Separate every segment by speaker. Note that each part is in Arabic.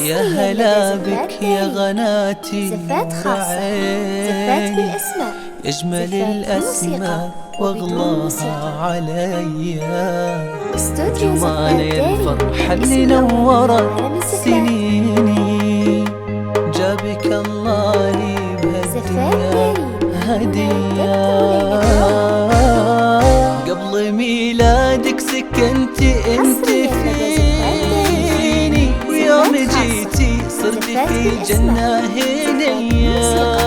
Speaker 1: يا هلا بك يا غناتي
Speaker 2: زفات خاصة، زفات بالأسماء،
Speaker 1: يجمل الأسماء واغلاها عليا.
Speaker 2: استوديو زفات
Speaker 1: جمال
Speaker 2: داري،
Speaker 1: الفرحة
Speaker 2: الاسم
Speaker 1: اللي
Speaker 2: الأول في
Speaker 1: نورت
Speaker 2: عالم الزفات.
Speaker 1: سنيني جابك الله لي
Speaker 2: زفات
Speaker 1: بهدية
Speaker 2: داري
Speaker 1: هدية. قبل ميلادك سكنتي انت
Speaker 2: حصرياً لدى زفات داري.
Speaker 1: فيني، ويوم
Speaker 2: زفات خاصة،
Speaker 1: جيتي صرت
Speaker 2: زفات
Speaker 1: في
Speaker 2: بالأسماء،
Speaker 1: جنة
Speaker 2: زفات
Speaker 1: هنية.
Speaker 2: بالموسيقى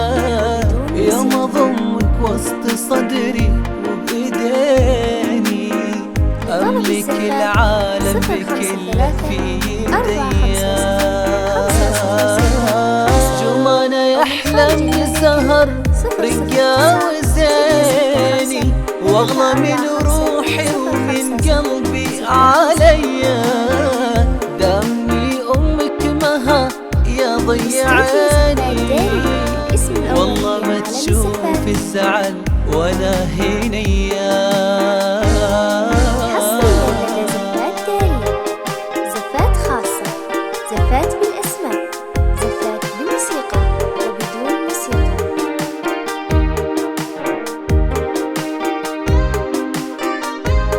Speaker 2: وبدون
Speaker 1: يوم
Speaker 2: موسيقى.
Speaker 1: اضمك وسط صدري وبديني
Speaker 2: لطلب
Speaker 1: املك
Speaker 2: الزفات
Speaker 1: العالم
Speaker 2: 053
Speaker 1: بكله في450
Speaker 2: 500
Speaker 1: جمانة يحلم الزهر رقا وزيني، واغلى من روحي ومن قلبي عليا. دمي امك مها يا ضي عيني، والله ما تشوف الزعل ولا هنيا.
Speaker 2: حصرياً لدى زفات داري. زفات خاصة، زفات بالأسماء، زفات بموسيقى وبدون موسيقى.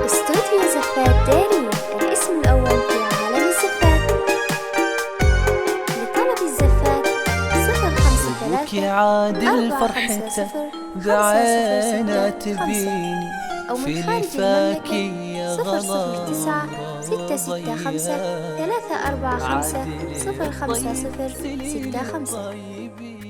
Speaker 2: استوديو زفات داري، الاسم الأول في عالم الزفات. لطلب الزفات 053
Speaker 1: عادل فرحته
Speaker 2: 450
Speaker 1: بعينه
Speaker 2: 500
Speaker 1: تبيني
Speaker 2: أو
Speaker 1: في
Speaker 2: من خارج
Speaker 1: لفاكي
Speaker 2: المملكة
Speaker 1: يا
Speaker 2: 009 665
Speaker 1: غلا
Speaker 2: 345 050 65.